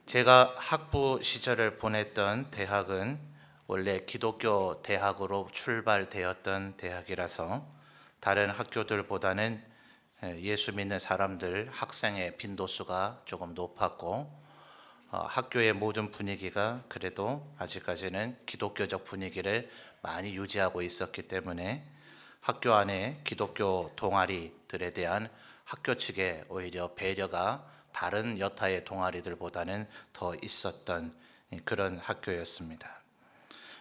제가 학부 시절을 보냈던 대학은 원래 기독교 대학으로 출발되었던 대학이라서 다른 학교들보다는 예수 믿는 사람들 학생의 빈도수가 조금 높았고 학교의 모든 분위기가 그래도 아직까지는 기독교적 분위기를 많이 유지하고 있었기 때문에 학교 안에 기독교 동아리들에 대한 학교 측의 오히려 배려가 다른 여타의 동아리들보다는 더 있었던 그런 학교였습니다.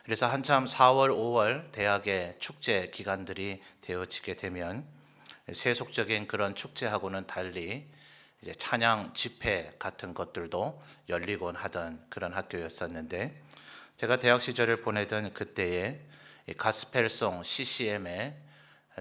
그래서 한참 4월, 5월 대학의 축제 기간들이 되어지게 되면 세속적인 그런 축제하고는 달리 이제 찬양 집회 같은 것들도 열리곤 하던 그런 학교였었는데, 제가 대학 시절을 보내던 그때에 가스펠송 CCM에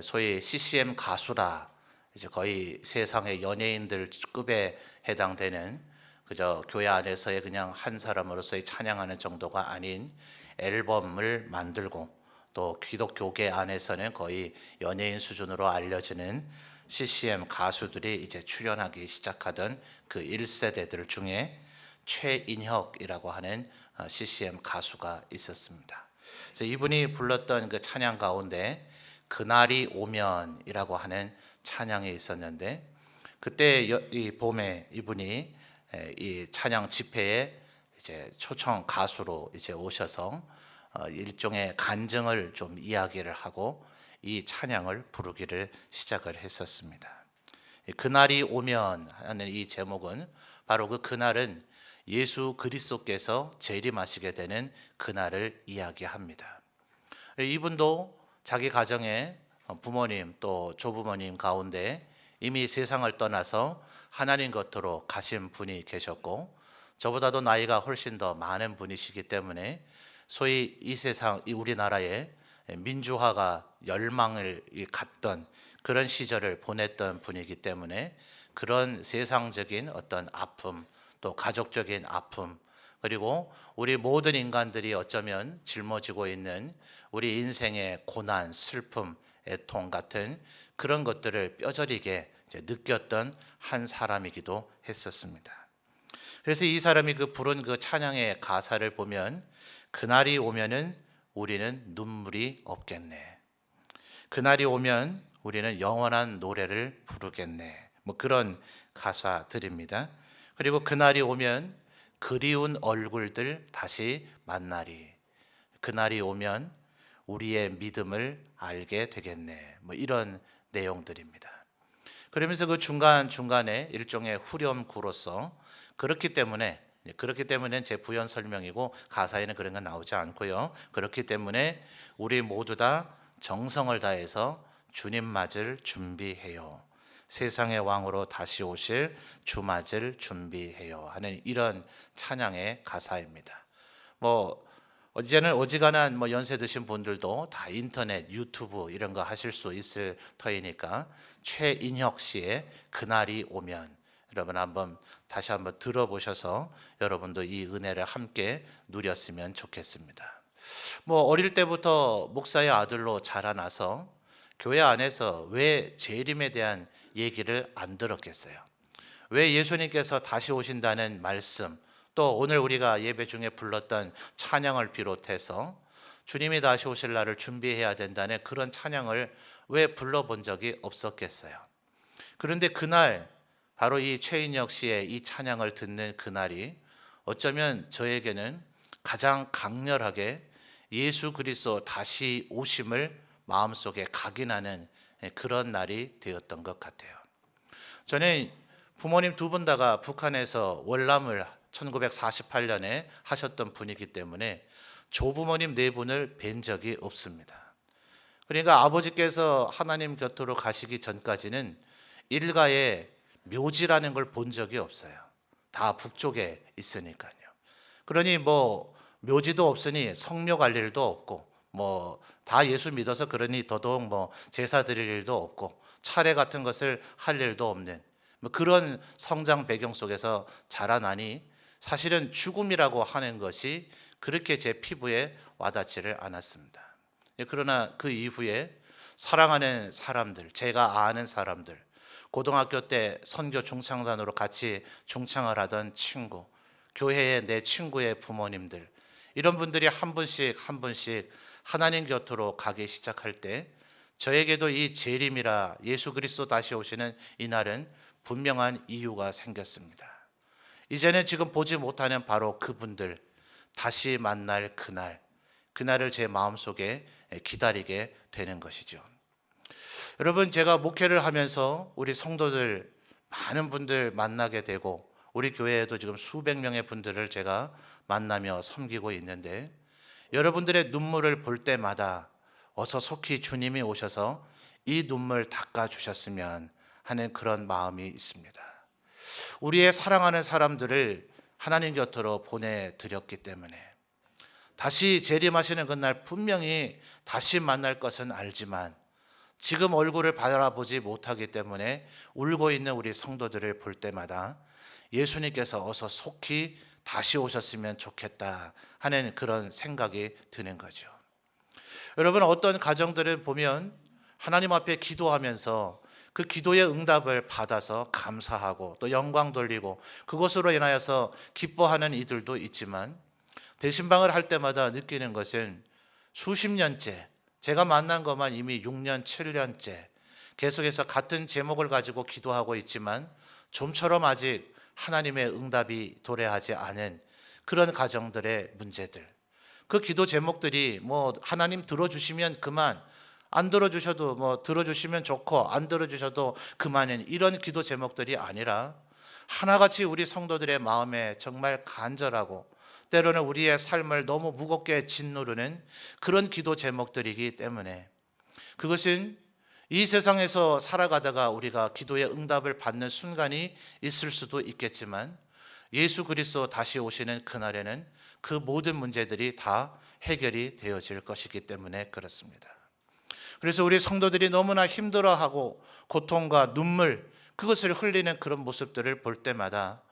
소위 CCM 가수라, 이제 거의 세상의 연예인들 급에 해당되는 그저 교회 안에서의 그냥 한 사람으로서의 찬양하는 정도가 아닌 앨범을 만들고 또 기독교계 안에서는 거의 연예인 수준으로 알려지는 CCM 가수들이 이제 출연하기 시작하던 그 1세대들 중에 최인혁이라고 하는 CCM 가수가 있었습니다. 그래서 이분이 불렀던 그 찬양 가운데 그날이 오면이라고 하는 찬양이 있었는데, 그때 이 봄에 이분이 이 찬양 집회에 이제 초청 가수로 이제 오셔서 일종의 간증을 좀 이야기를 하고 이 찬양을 부르기를 시작을 했었습니다. 그날이 오면 하는 이 제목은 바로 그 그날은 예수 그리스도께서 재림하시게 되는 그날을 이야기합니다. 이분도 자기 가정에 부모님 또 조부모님 가운데 이미 세상을 떠나서 하나님 곁으로 가신 분이 계셨고, 저보다도 나이가 훨씬 더 많은 분이시기 때문에 소위 이 세상, 이 우리나라의 민주화가 열망을 갖던 그런 시절을 보냈던 분이기 때문에 그런 세상적인 어떤 아픔, 또 가족적인 아픔, 그리고 우리 모든 인간들이 어쩌면 짊어지고 있는 우리 인생의 고난, 슬픔, 애통 같은 그런 것들을 뼈저리게 느꼈던 한 사람이기도 했었습니다. 그래서 이 사람이 그 부른 그 찬양의 가사를 보면 그날이 오면은 우리는 눈물이 없겠네. 그날이 오면 우리는 영원한 노래를 부르겠네. 뭐 그런 가사들입니다. 그리고 그날이 오면 그리운 얼굴들 다시 만나리. 그날이 오면 우리의 믿음을 알게 되겠네. 뭐 이런 내용들입니다. 그러면서 그 중간중간에 일종의 후렴구로서 그렇기 때문에 제 부연 설명이고 가사에는 그런 건 나오지 않고요. 그렇기 때문에 우리 모두 다 정성을 다해서 주님 맞을 준비해요. 세상의 왕으로 다시 오실 주 맞을 준비해요 하는 이런 찬양의 가사입니다. 뭐 이제는 어지간한 연세 드신 분들도 다 인터넷, 유튜브 이런 거 하실 수 있을 터이니까 최인혁 씨의 그날이 오면 여러분 다시 한번 들어보셔서 여러분도 이 은혜를 함께 누렸으면 좋겠습니다. 어릴 때부터 목사의 아들로 자라나서 교회 안에서 왜 재림에 대한 얘기를 안 들었겠어요? 왜 예수님께서 다시 오신다는 말씀, 또 오늘 우리가 예배 중에 불렀던 찬양을 비롯해서 주님이 다시 오실 날을 준비해야 된다는 그런 찬양을 왜 불러본 적이 없었겠어요? 그런데 그날 바로 이 최인혁 씨의 이 찬양을 듣는 그날이 어쩌면 저에게는 가장 강렬하게 예수 그리스도 다시 오심을 마음속에 각인하는 그런 날이 되었던 것 같아요. 저는 부모님 두 분 다가 북한에서 월남을 1948년에 하셨던 분이기 때문에 조부모님 네 분을 뵌 적이 없습니다. 그러니까 아버지께서 하나님 곁으로 가시기 전까지는 일가에 묘지라는 걸 본 적이 없어요. 다 북쪽에 있으니까요. 그러니 묘지도 없으니 성묘 갈 일도 없고 다 예수 믿어서 그러니 더더욱 제사 드릴 일도 없고 차례 같은 것을 할 일도 없는 그런 성장 배경 속에서 자라나니 사실은 죽음이라고 하는 것이 그렇게 제 피부에 와닿지를 않았습니다. 그러나 그 이후에 사랑하는 사람들, 제가 아는 사람들, 고등학교 때 선교 중창단으로 같이 중창을 하던 친구, 교회의 내 친구의 부모님들, 이런 분들이 한 분씩 한 분씩 하나님 곁으로 가기 시작할 때 저에게도 이 재림이라 예수 그리스도 다시 오시는 이날은 분명한 이유가 생겼습니다. 이제는 지금 보지 못하는 바로 그분들 다시 만날 그날을 제 마음속에 기다리게 되는 것이죠. 여러분, 제가 목회를 하면서 우리 성도들 많은 분들 만나게 되고 우리 교회에도 지금 수백 명의 분들을 제가 만나며 섬기고 있는데 여러분들의 눈물을 볼 때마다 어서 속히 주님이 오셔서 이 눈물 닦아주셨으면 하는 그런 마음이 있습니다. 우리의 사랑하는 사람들을 하나님 곁으로 보내드렸기 때문에 다시 재림하시는 그날 분명히 다시 만날 것은 알지만 지금 얼굴을 바라보지 못하기 때문에 울고 있는 우리 성도들을 볼 때마다 예수님께서 어서 속히 다시 오셨으면 좋겠다 하는 그런 생각이 드는 거죠. 여러분, 어떤 가정들을 보면 하나님 앞에 기도하면서 그 기도의 응답을 받아서 감사하고 또 영광 돌리고 그것으로 인하여서 기뻐하는 이들도 있지만 대신방을 할 때마다 느끼는 것은 수십 년째 제가 만난 것만 이미 6년, 7년째 계속해서 같은 제목을 가지고 기도하고 있지만 좀처럼 아직 하나님의 응답이 도래하지 않은 그런 가정들의 문제들, 그 기도 제목들이 하나님 들어주시면 그만, 안 들어주셔도 들어주시면 좋고 안 들어주셔도 그만인 이런 기도 제목들이 아니라 하나같이 우리 성도들의 마음에 정말 간절하고 때로는 우리의 삶을 너무 무겁게 짓누르는 그런 기도 제목들이기 때문에 그것은 이 세상에서 살아가다가 우리가 기도의 응답을 받는 순간이 있을 수도 있겠지만 예수 그리스도 다시 오시는 그날에는 그 모든 문제들이 다 해결이 되어질 것이기 때문에 그렇습니다. 그래서 우리 성도들이 너무나 힘들어하고 고통과 눈물 그것을 흘리는 그런 모습들을 볼 때마다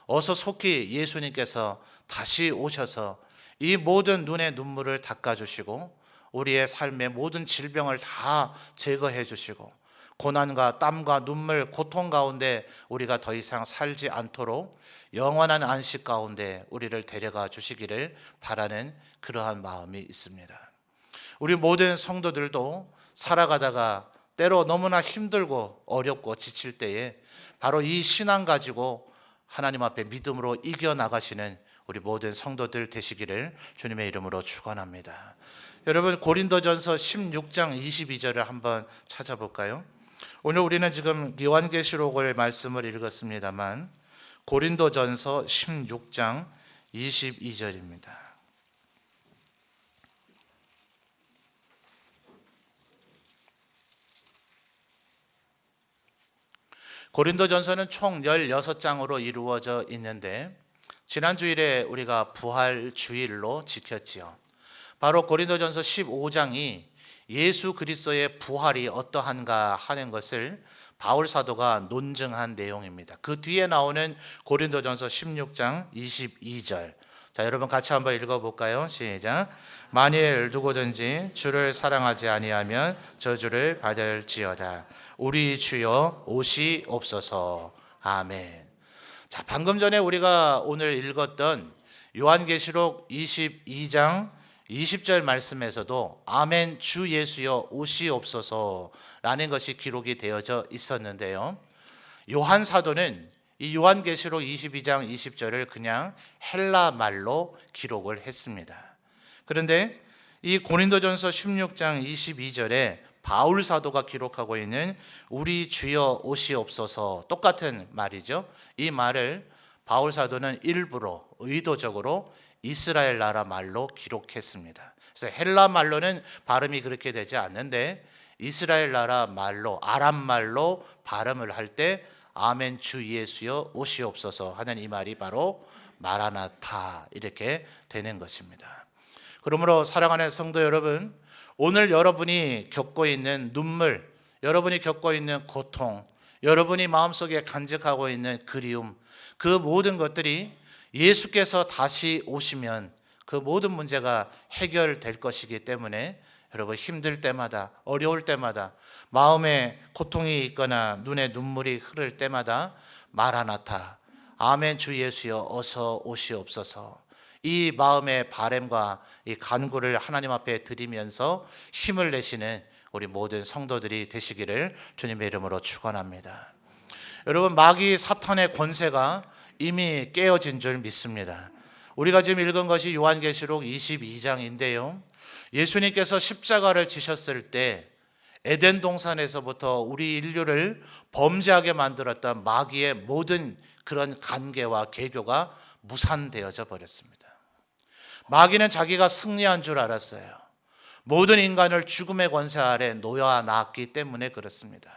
어서 속히 예수님께서 다시 오셔서 이 모든 눈의 눈물을 닦아주시고 우리의 삶의 모든 질병을 다 제거해 주시고 고난과 땀과 눈물, 고통 가운데 우리가 더 이상 살지 않도록 영원한 안식 가운데 우리를 데려가 주시기를 바라는 그러한 마음이 있습니다. 우리 모든 성도들도 살아가다가 때로 너무나 힘들고 어렵고 지칠 때에 바로 이 신앙 가지고 하나님 앞에 믿음으로 이겨나가시는 우리 모든 성도들 되시기를 주님의 이름으로 축원합니다. 여러분, 고린도전서 16장 22절을 한번 찾아볼까요? 오늘 우리는 지금 요한계시록을 말씀을 읽었습니다만 고린도전서 16장 22절입니다. 고린도전서는 총 16장으로 이루어져 있는데 지난 주일에 우리가 부활 주일로 지켰지요. 바로 고린도전서 15장이 예수 그리스도의 부활이 어떠한가 하는 것을 바울 사도가 논증한 내용입니다. 그 뒤에 나오는 고린도전서 16장 22절. 자, 여러분 같이 한번 읽어볼까요? 시작. 만일 누구든지 주를 사랑하지 아니하면 저주를 받을지어다. 우리 주여 오시옵소서. 아멘. 자, 방금 전에 우리가 오늘 읽었던 요한계시록 22장 20절 말씀에서도 아멘 주 예수여 오시옵소서라는 것이 기록이 되어져 있었는데요. 요한 사도는 이 요한계시록 22장 20절을 그냥 헬라 말로 기록을 했습니다. 그런데 이 고린도전서 16장 22절에 바울 사도가 기록하고 있는 우리 주여 오시옵소서, 똑같은 말이죠. 이 말을 바울 사도는 일부러 의도적으로 이스라엘 나라 말로 기록했습니다. 그래서 헬라 말로는 발음이 그렇게 되지 않는데 이스라엘 나라 말로, 아람 말로 발음을 할 때 아멘 주 예수여 오시옵소서 하는 이 말이 바로 마라나타 이렇게 되는 것입니다. 그러므로 사랑하는 성도 여러분, 오늘 여러분이 겪고 있는 눈물, 여러분이 겪고 있는 고통, 여러분이 마음속에 간직하고 있는 그리움, 그 모든 것들이 예수께서 다시 오시면 그 모든 문제가 해결될 것이기 때문에 여러분 힘들 때마다, 어려울 때마다, 마음에 고통이 있거나 눈에 눈물이 흐를 때마다 마라나타, 아멘 주 예수여 어서 오시옵소서. 이 마음의 바램과 이 간구를 하나님 앞에 드리면서 힘을 내시는 우리 모든 성도들이 되시기를 주님의 이름으로 축원합니다. 여러분, 마귀 사탄의 권세가 이미 깨어진 줄 믿습니다. 우리가 지금 읽은 것이 요한계시록 22장인데요. 예수님께서 십자가를 지셨을 때 에덴 동산에서부터 우리 인류를 범죄하게 만들었던 마귀의 모든 그런 간계와 계교가 무산되어져 버렸습니다. 마귀는 자기가 승리한 줄 알았어요. 모든 인간을 죽음의 권세 아래 놓아놨기 때문에 그렇습니다.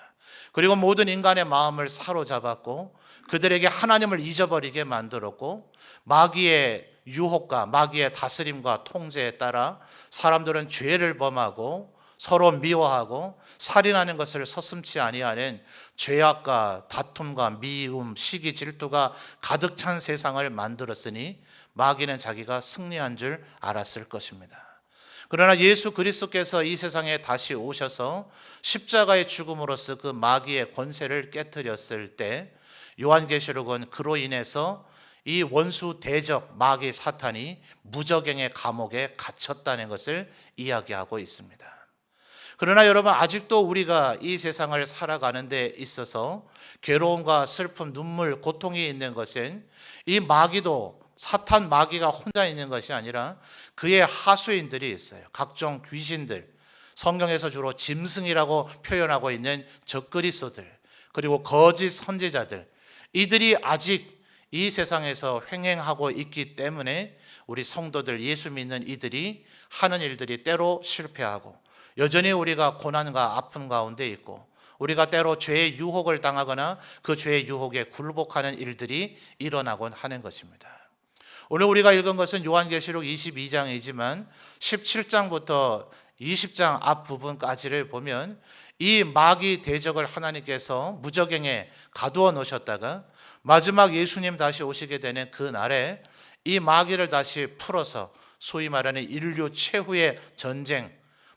그리고 모든 인간의 마음을 사로잡았고 그들에게 하나님을 잊어버리게 만들었고, 마귀의 유혹과 마귀의 다스림과 통제에 따라 사람들은 죄를 범하고 서로 미워하고 살인하는 것을 서슴지 아니하는 죄악과 다툼과 미움, 시기, 질투가 가득 찬 세상을 만들었으니 마귀는 자기가 승리한 줄 알았을 것입니다. 그러나 예수 그리스도께서 이 세상에 다시 오셔서 십자가의 죽음으로써 그 마귀의 권세를 깨뜨렸을 때 요한계시록은 그로 인해서 이 원수 대적 마귀 사탄이 무저갱의 감옥에 갇혔다는 것을 이야기하고 있습니다. 그러나 여러분, 아직도 우리가 이 세상을 살아가는 데 있어서 괴로움과 슬픔, 눈물, 고통이 있는 것은 이 마귀도 사탄 마귀가 혼자 있는 것이 아니라 그의 하수인들이 있어요. 각종 귀신들, 성경에서 주로 짐승이라고 표현하고 있는 적그리스도들, 그리고 거짓 선지자들, 이들이 아직 이 세상에서 횡행하고 있기 때문에 우리 성도들, 예수 믿는 이들이 하는 일들이 때로 실패하고 여전히 우리가 고난과 아픔 가운데 있고 우리가 때로 죄의 유혹을 당하거나 그 죄의 유혹에 굴복하는 일들이 일어나곤 하는 것입니다. 오늘 우리가 읽은 것은 요한계시록 22장이지만 17장부터 20장 앞부분까지를 보면 이 마귀 대적을 하나님께서 무저갱에 가두어 놓으셨다가 마지막 예수님 다시 오시게 되는 그 날에 이 마귀를 다시 풀어서 소위 말하는 인류 최후의 전쟁,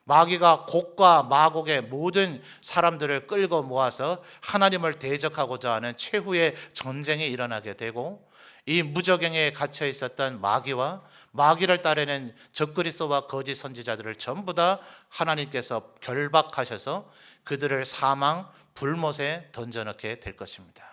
마귀가 곡과 마곡의 모든 사람들을 끌고 모아서 하나님을 대적하고자 하는 최후의 전쟁이 일어나게 되고, 이 무저갱에 갇혀 있었던 마귀와 마귀를 따르는 적그리스도와 거짓 선지자들을 전부 다 하나님께서 결박하셔서 그들을 사망 불못에 던져넣게 될 것입니다.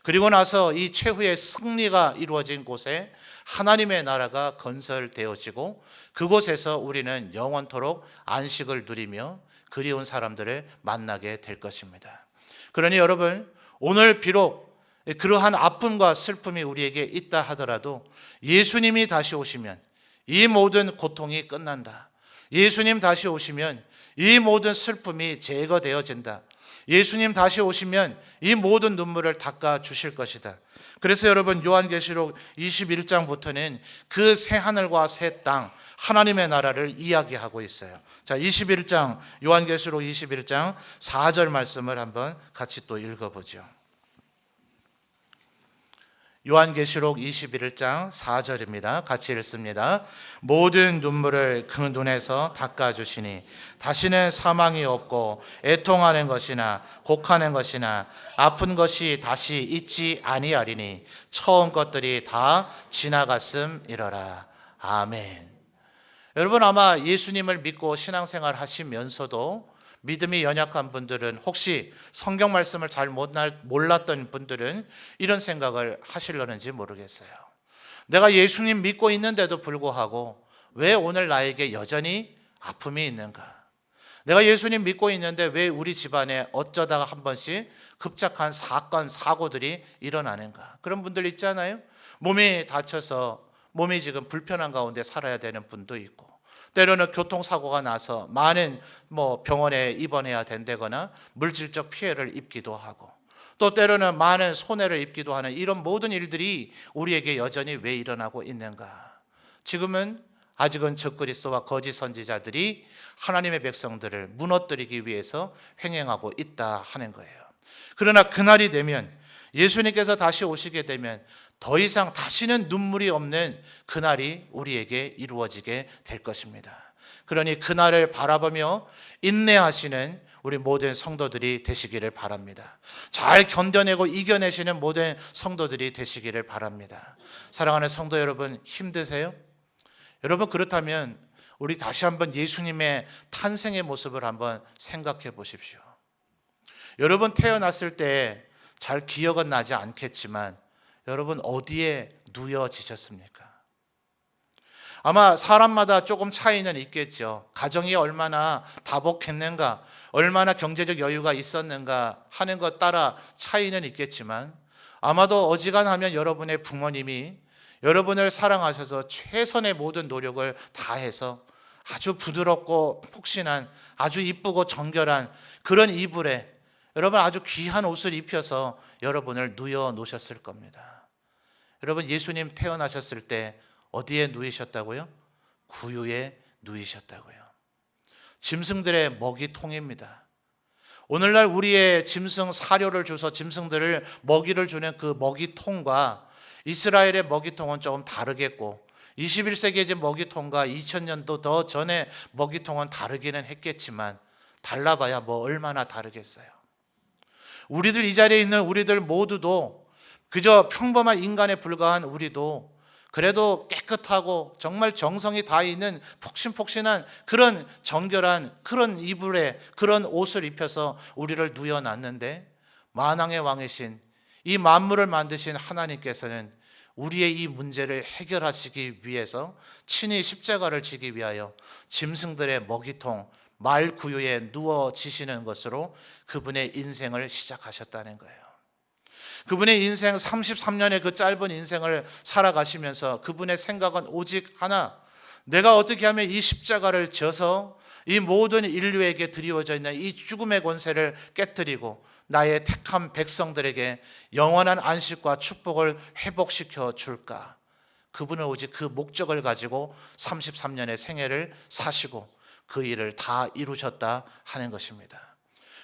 그리고 나서 이 최후의 승리가 이루어진 곳에 하나님의 나라가 건설되어지고 그곳에서 우리는 영원토록 안식을 누리며 그리운 사람들을 만나게 될 것입니다. 그러니 여러분, 오늘 비록 그러한 아픔과 슬픔이 우리에게 있다 하더라도 예수님이 다시 오시면 이 모든 고통이 끝난다. 예수님 다시 오시면 이 모든 슬픔이 제거되어진다. 예수님 다시 오시면 이 모든 눈물을 닦아 주실 것이다. 그래서 여러분, 요한계시록 21장부터는 그 새 하늘과 새 땅, 하나님의 나라를 이야기하고 있어요. 자, 21장, 요한계시록 21장 4절 말씀을 한번 같이 또 읽어보죠. 요한계시록 21장 4절입니다. 같이 읽습니다. 모든 눈물을 그 눈에서 닦아주시니 다시는 사망이 없고 애통하는 것이나 곡하는 것이나 아픈 것이 다시 있지 아니하리니 처음 것들이 다 지나갔음이러라. 아멘. 여러분, 아마 예수님을 믿고 신앙생활 하시면서도 믿음이 연약한 분들은, 혹시 성경 말씀을 잘 몰랐던 분들은 이런 생각을 하시려는지 모르겠어요. 내가 예수님 믿고 있는데도 불구하고 왜 오늘 나에게 여전히 아픔이 있는가? 내가 예수님 믿고 있는데 왜 우리 집안에 어쩌다가 한 번씩 급작한 사건, 사고들이 일어나는가? 그런 분들 있잖아요. 몸이 다쳐서 몸이 지금 불편한 가운데 살아야 되는 분도 있고, 때로는 교통사고가 나서 많은 병원에 입원해야 된다거나 물질적 피해를 입기도 하고, 또 때로는 많은 손해를 입기도 하는 이런 모든 일들이 우리에게 여전히 왜 일어나고 있는가? 지금은 아직은 적그리스도와 거짓 선지자들이 하나님의 백성들을 무너뜨리기 위해서 횡행하고 있다 하는 거예요. 그러나 그날이 되면, 예수님께서 다시 오시게 되면 더 이상 다시는 눈물이 없는 그날이 우리에게 이루어지게 될 것입니다. 그러니 그날을 바라보며 인내하시는 우리 모든 성도들이 되시기를 바랍니다. 잘 견뎌내고 이겨내시는 모든 성도들이 되시기를 바랍니다. 사랑하는 성도 여러분, 힘드세요? 여러분, 그렇다면 우리 다시 한번 예수님의 탄생의 모습을 한번 생각해 보십시오. 여러분, 태어났을 때 잘 기억은 나지 않겠지만 여러분, 어디에 누워지셨습니까? 아마 사람마다 조금 차이는 있겠죠. 가정이 얼마나 다복했는가, 얼마나 경제적 여유가 있었는가 하는 것 따라 차이는 있겠지만 아마도 어지간하면 여러분의 부모님이 여러분을 사랑하셔서 최선의 모든 노력을 다해서 아주 부드럽고 푹신한, 아주 이쁘고 정결한 그런 이불에 여러분 아주 귀한 옷을 입혀서 여러분을 누워 놓으셨을 겁니다. 여러분, 예수님 태어나셨을 때 어디에 누이셨다고요? 구유에 누이셨다고요. 짐승들의 먹이통입니다. 오늘날 우리의 짐승 사료를 줘서 짐승들을 먹이를 주는 그 먹이통과 이스라엘의 먹이통은 조금 다르겠고 21세기의 먹이통과 2000년도 더 전에 먹이통은 다르기는 했겠지만 달라봐야 뭐 얼마나 다르겠어요. 우리들, 이 자리에 있는 우리들 모두도 그저 평범한 인간에 불과한 우리도 그래도 깨끗하고 정말 정성이 다 있는 폭신폭신한 그런 정결한 그런 이불에 그런 옷을 입혀서 우리를 누워놨는데, 만왕의 왕이신 이 만물을 만드신 하나님께서는 우리의 이 문제를 해결하시기 위해서 친히 십자가를 지기 위하여 짐승들의 먹이통 말 구유에 누워지시는 것으로 그분의 인생을 시작하셨다는 거예요. 그분의 인생 33년의 그 짧은 인생을 살아가시면서 그분의 생각은 오직 하나, 내가 어떻게 하면 이 십자가를 져서 이 모든 인류에게 드리워져 있는 이 죽음의 권세를 깨뜨리고 나의 택한 백성들에게 영원한 안식과 축복을 회복시켜 줄까. 그분은 오직 그 목적을 가지고 33년의 생애를 사시고 그 일을 다 이루셨다 하는 것입니다.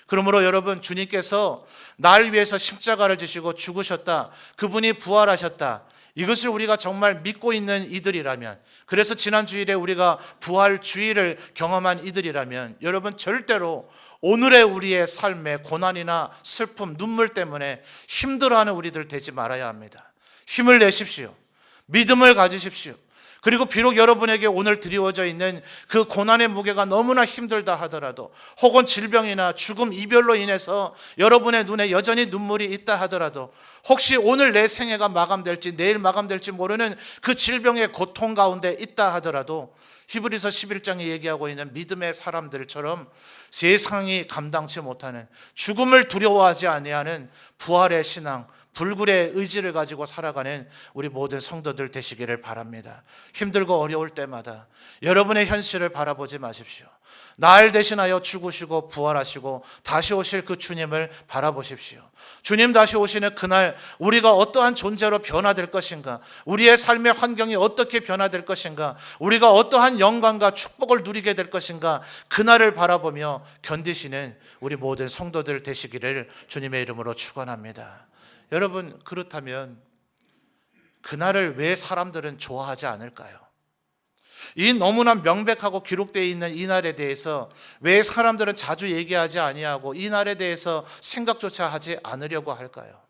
그러므로 여러분, 주님께서 날 위해서 십자가를 지시고 죽으셨다, 그분이 부활하셨다, 이것을 우리가 정말 믿고 있는 이들이라면, 그래서 지난 주일에 우리가 부활 주일을 경험한 이들이라면 여러분, 절대로 오늘의 우리의 삶의 고난이나 슬픔, 눈물 때문에 힘들어하는 우리들 되지 말아야 합니다. 힘을 내십시오. 믿음을 가지십시오. 그리고 비록 여러분에게 오늘 드리워져 있는 그 고난의 무게가 너무나 힘들다 하더라도, 혹은 질병이나 죽음, 이별로 인해서 여러분의 눈에 여전히 눈물이 있다 하더라도, 혹시 오늘 내 생애가 마감될지 내일 마감될지 모르는 그 질병의 고통 가운데 있다 하더라도 히브리서 11장에 얘기하고 있는 믿음의 사람들처럼 세상이 감당치 못하는, 죽음을 두려워하지 아니하는 부활의 신앙, 불굴의 의지를 가지고 살아가는 우리 모든 성도들 되시기를 바랍니다. 힘들고 어려울 때마다 여러분의 현실을 바라보지 마십시오. 날 대신하여 죽으시고 부활하시고 다시 오실 그 주님을 바라보십시오. 주님 다시 오시는 그날 우리가 어떠한 존재로 변화될 것인가, 우리의 삶의 환경이 어떻게 변화될 것인가, 우리가 어떠한 영광과 축복을 누리게 될 것인가, 그날을 바라보며 견디시는 우리 모든 성도들 되시기를 주님의 이름으로 축원합니다. 여러분, 그렇다면 그날을 왜 사람들은 좋아하지 않을까요? 이 너무나 명백하고 기록되어 있는 이 날에 대해서 왜 사람들은 자주 얘기하지 아니하고 이 날에 대해서 생각조차 하지 않으려고 할까요?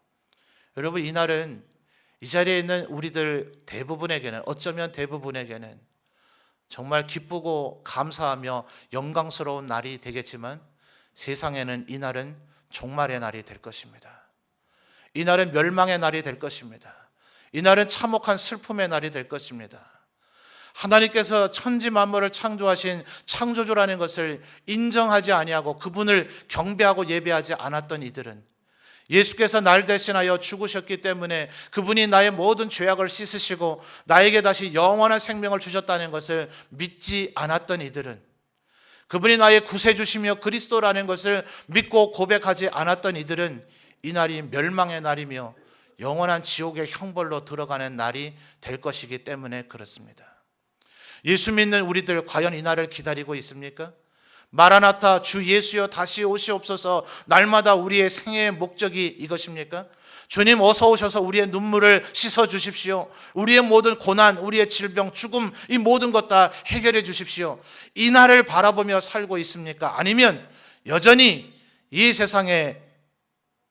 여러분, 이 날은 이 자리에 있는 우리들 대부분에게는, 어쩌면 대부분에게는 정말 기쁘고 감사하며 영광스러운 날이 되겠지만, 세상에는 이 날은 종말의 날이 될 것입니다. 이 날은 멸망의 날이 될 것입니다. 이 날은 참혹한 슬픔의 날이 될 것입니다. 하나님께서 천지 만물을 창조하신 창조주라는 것을 인정하지 아니하고 그분을 경배하고 예배하지 않았던 이들은, 예수께서 날 대신하여 죽으셨기 때문에 그분이 나의 모든 죄악을 씻으시고 나에게 다시 영원한 생명을 주셨다는 것을 믿지 않았던 이들은, 그분이 나의 구세주시며 그리스도라는 것을 믿고 고백하지 않았던 이들은 이 날이 멸망의 날이며 영원한 지옥의 형벌로 들어가는 날이 될 것이기 때문에 그렇습니다. 예수 믿는 우리들 과연 이 날을 기다리고 있습니까? 마라나타, 주 예수여 다시 오시옵소서, 날마다 우리의 생애의 목적이 이것입니까? 주님 어서 오셔서 우리의 눈물을 씻어 주십시오. 우리의 모든 고난, 우리의 질병, 죽음, 이 모든 것 다 해결해 주십시오. 이 날을 바라보며 살고 있습니까? 아니면 여전히 이 세상의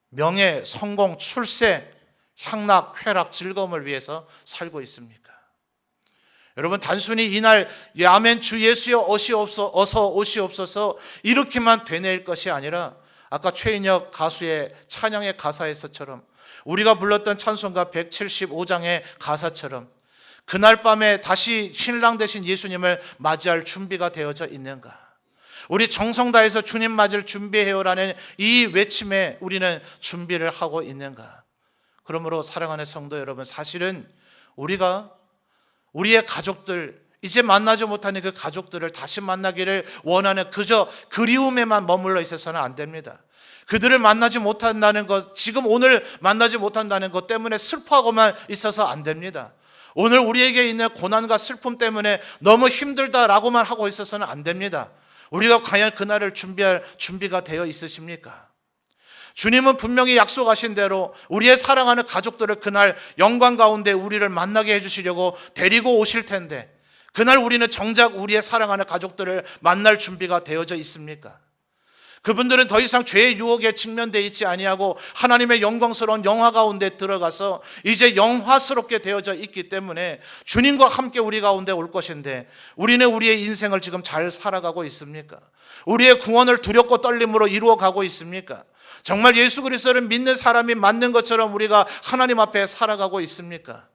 명예, 성공, 출세, 향락, 쾌락, 즐거움을 위해서 살고 있습니까? 여러분, 단순히 이날 아멘 주 예수여 어서 오시옵소서 이렇게만 되뇌일 것이 아니라 아까 최인혁 가수의 찬양의 가사에서처럼 우리가 불렀던 찬송가 175장의 가사처럼 그날 밤에 다시 신랑 되신 예수님을 맞이할 준비가 되어져 있는가? 우리 정성 다해서 주님 맞을 준비해요라는 이 외침에 우리는 준비를 하고 있는가? 그러므로 사랑하는 성도 여러분, 사실은 우리가 우리의 가족들, 이제 만나지 못하는 그 가족들을 다시 만나기를 원하는 그저 그리움에만 머물러 있어서는 안 됩니다. 그들을 만나지 못한다는 것, 지금 오늘 만나지 못한다는 것 때문에 슬퍼하고만 있어서 안 됩니다. 오늘 우리에게 있는 고난과 슬픔 때문에 너무 힘들다라고만 하고 있어서는 안 됩니다. 우리가 과연 그날을 준비할 준비가 되어 있으십니까? 주님은 분명히 약속하신 대로 우리의 사랑하는 가족들을 그날 영광 가운데 우리를 만나게 해주시려고 데리고 오실 텐데 그날 우리는 정작 우리의 사랑하는 가족들을 만날 준비가 되어져 있습니까? 그분들은 더 이상 죄의 유혹에 직면되어 있지 아니하고 하나님의 영광스러운 영화 가운데 들어가서 이제 영화스럽게 되어져 있기 때문에 주님과 함께 우리 가운데 올 것인데 우리는 우리의 인생을 지금 잘 살아가고 있습니까? 우리의 구원을 두렵고 떨림으로 이루어가고 있습니까? 정말 예수 그리스도를 믿는 사람이 맞는 것처럼 우리가 하나님 앞에 살아가고 있습니까?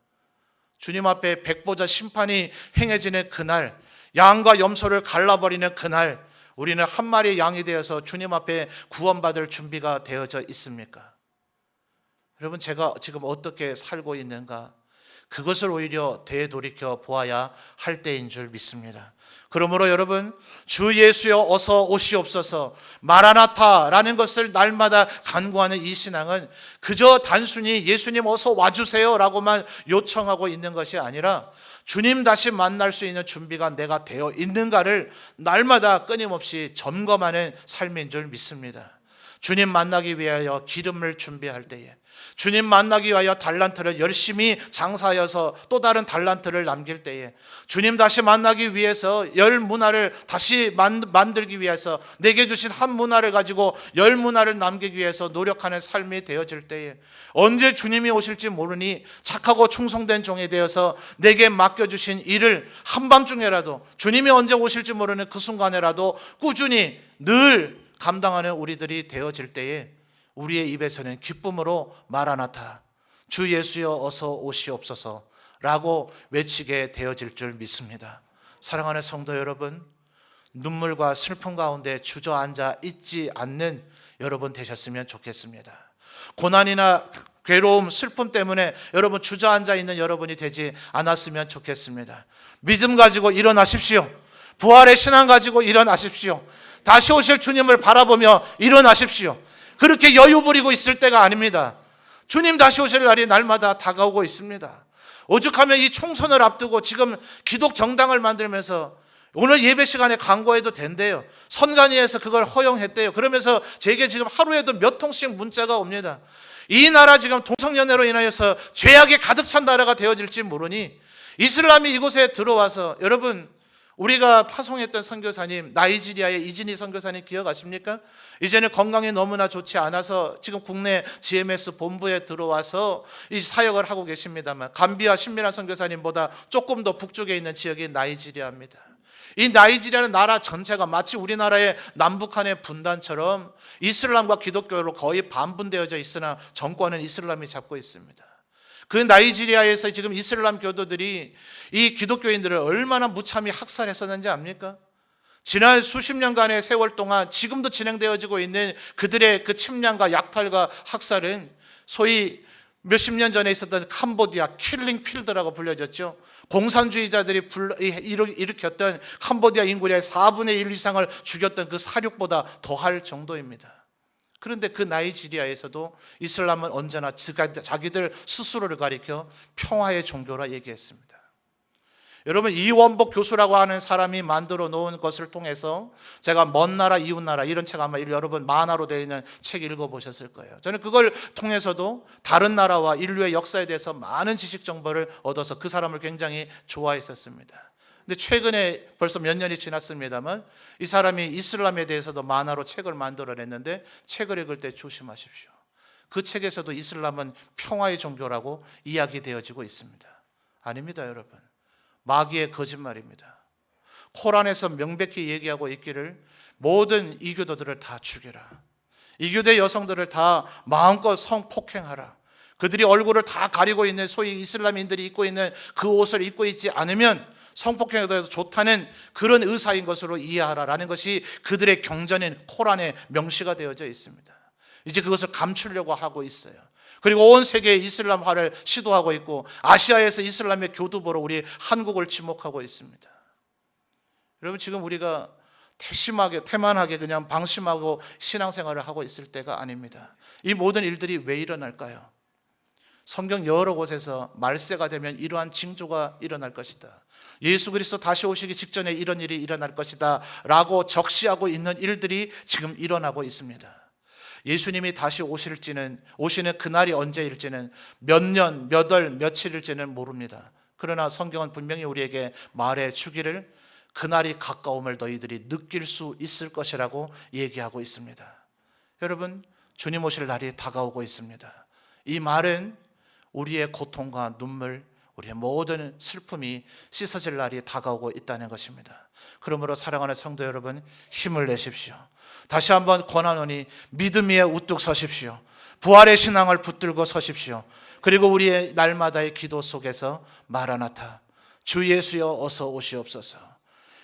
주님 앞에 백보자 심판이 행해지는 그날, 양과 염소를 갈라버리는 그날, 우리는 한 마리의 양이 되어서 주님 앞에 구원받을 준비가 되어져 있습니까? 여러분, 제가 지금 어떻게 살고 있는가? 그것을 오히려 되돌이켜 보아야 할 때인 줄 믿습니다. 그러므로 여러분, 주 예수여 어서 오시옵소서 마라나타라는 것을 날마다 간구하는 이 신앙은 그저 단순히 예수님 어서 와주세요 라고만 요청하고 있는 것이 아니라 주님 다시 만날 수 있는 준비가 내가 되어 있는가를 날마다 끊임없이 점검하는 삶인 줄 믿습니다. 주님 만나기 위하여 기름을 준비할 때에, 주님 만나기 위하여 달란트를 열심히 장사하여서 또 다른 달란트를 남길 때에, 주님 다시 만나기 위해서 10문화를 다시 만들기 위해서 내게 주신 한 문화를 가지고 10문화를 남기기 위해서 노력하는 삶이 되어질 때에, 언제 주님이 오실지 모르니 착하고 충성된 종이 되어서 내게 맡겨주신 일을 한밤중에라도, 주님이 언제 오실지 모르는 그 순간에라도 꾸준히 늘 감당하는 우리들이 되어질 때에 우리의 입에서는 기쁨으로 마라나타, 주 예수여 어서 오시옵소서 라고 외치게 되어질 줄 믿습니다. 사랑하는 성도 여러분, 눈물과 슬픔 가운데 주저앉아 있지 않는 여러분 되셨으면 좋겠습니다. 고난이나 괴로움, 슬픔 때문에 여러분 주저앉아 있는 여러분이 되지 않았으면 좋겠습니다. 믿음 가지고 일어나십시오. 부활의 신앙 가지고 일어나십시오. 다시 오실 주님을 바라보며 일어나십시오. 그렇게 여유 부리고 있을 때가 아닙니다. 주님 다시 오실 날이 날마다 다가오고 있습니다. 오죽하면 이 총선을 앞두고 지금 기독 정당을 만들면서 오늘 예배 시간에 광고해도 된대요. 선관위에서 그걸 허용했대요. 그러면서 제게 지금 하루에도 몇 통씩 문자가 옵니다. 이 나라 지금 동성연애로 인하여서 죄악이 가득 찬 나라가 되어질지 모르니 이슬람이 이곳에 들어와서, 여러분 우리가 파송했던 선교사님, 나이지리아의 이진희 선교사님 기억하십니까? 이제는 건강이 너무나 좋지 않아서 지금 국내 GMS 본부에 들어와서 이 사역을 하고 계십니다만, 감비아 신미란 선교사님보다 조금 더 북쪽에 있는 지역이 나이지리아입니다. 이 나이지리아는 나라 전체가 마치 우리나라의 남북한의 분단처럼 이슬람과 기독교로 거의 반분되어져 있으나 정권은 이슬람이 잡고 있습니다. 그 나이지리아에서 지금 이슬람 교도들이 이 기독교인들을 얼마나 무참히 학살했었는지 압니까? 지난 수십 년간의 세월 동안 지금도 진행되어지고 있는 그들의 그 침략과 약탈과 학살은 소위 몇십 년 전에 있었던 캄보디아 킬링 필드라고 불려졌죠. 공산주의자들이 일으켰던 캄보디아 인구의 4분의 1 이상을 죽였던 그 사륙보다 더할 정도입니다. 그런데 그 나이지리아에서도 이슬람은 언제나 자기들 스스로를 가리켜 평화의 종교라 얘기했습니다. 여러분, 이원복 교수라고 하는 사람이 만들어 놓은 것을 통해서, 제가 먼 나라 이웃 나라 이런 책 아마 여러분 만화로 되어 있는 책 읽어보셨을 거예요. 저는 그걸 통해서도 다른 나라와 인류의 역사에 대해서 많은 지식 정보를 얻어서 그 사람을 굉장히 좋아했었습니다. 근데 최근에 벌써 몇 년이 지났습니다만 이 사람이 이슬람에 대해서도 만화로 책을 만들어냈는데 책을 읽을 때 조심하십시오. 그 책에서도 이슬람은 평화의 종교라고 이야기되어지고 있습니다. 아닙니다, 여러분. 마귀의 거짓말입니다. 코란에서 명백히 얘기하고 있기를 모든 이교도들을 다 죽여라. 이교대 여성들을 다 마음껏 성폭행하라. 그들이 얼굴을 다 가리고 있는 소위 이슬람인들이 입고 있는 그 옷을 입고 있지 않으면 성폭행에 대해서 좋다는 그런 의사인 것으로 이해하라라는 것이 그들의 경전인 코란에 명시가 되어져 있습니다. 이제 그것을 감추려고 하고 있어요. 그리고 온 세계에 이슬람화를 시도하고 있고 아시아에서 이슬람의 교두보로 우리 한국을 지목하고 있습니다. 여러분, 지금 우리가 태만하게 그냥 방심하고 신앙생활을 하고 있을 때가 아닙니다. 이 모든 일들이 왜 일어날까요? 성경 여러 곳에서 말세가 되면 이러한 징조가 일어날 것이다. 예수 그리스도 다시 오시기 직전에 이런 일이 일어날 것이다 라고 적시하고 있는 일들이 지금 일어나고 있습니다. 예수님이 다시 오시는 그날이 언제일지는 몇 년, 몇 월, 며칠일지는 모릅니다. 그러나 성경은 분명히 우리에게 말해 주기를 그날이 가까움을 너희들이 느낄 수 있을 것이라고 얘기하고 있습니다. 여러분, 주님 오실 날이 다가오고 있습니다. 이 말은 우리의 고통과 눈물, 우리의 모든 슬픔이 씻어질 날이 다가오고 있다는 것입니다. 그러므로 사랑하는 성도 여러분, 힘을 내십시오. 다시 한번 권하노니 믿음 위에 우뚝 서십시오. 부활의 신앙을 붙들고 서십시오. 그리고 우리의 날마다의 기도 속에서 마라나타, 주 예수여 어서 오시옵소서.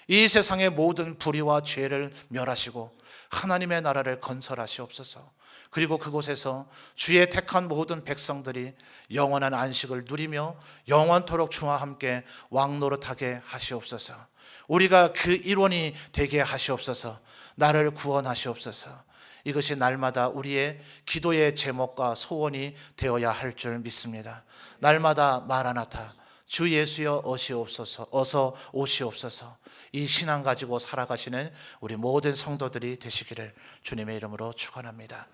이 세상의 모든 불의와 죄를 멸하시고 하나님의 나라를 건설하시옵소서. 그리고 그곳에서 주의 택한 모든 백성들이 영원한 안식을 누리며 영원토록 주와 함께 왕노릇하게 하시옵소서. 우리가 그 일원이 되게 하시옵소서. 나를 구원하시옵소서. 이것이 날마다 우리의 기도의 제목과 소원이 되어야 할 줄 믿습니다. 날마다 마라나타, 주 예수여 오시옵소서, 어서 오시옵소서. 이 신앙 가지고 살아가시는 우리 모든 성도들이 되시기를 주님의 이름으로 축원합니다.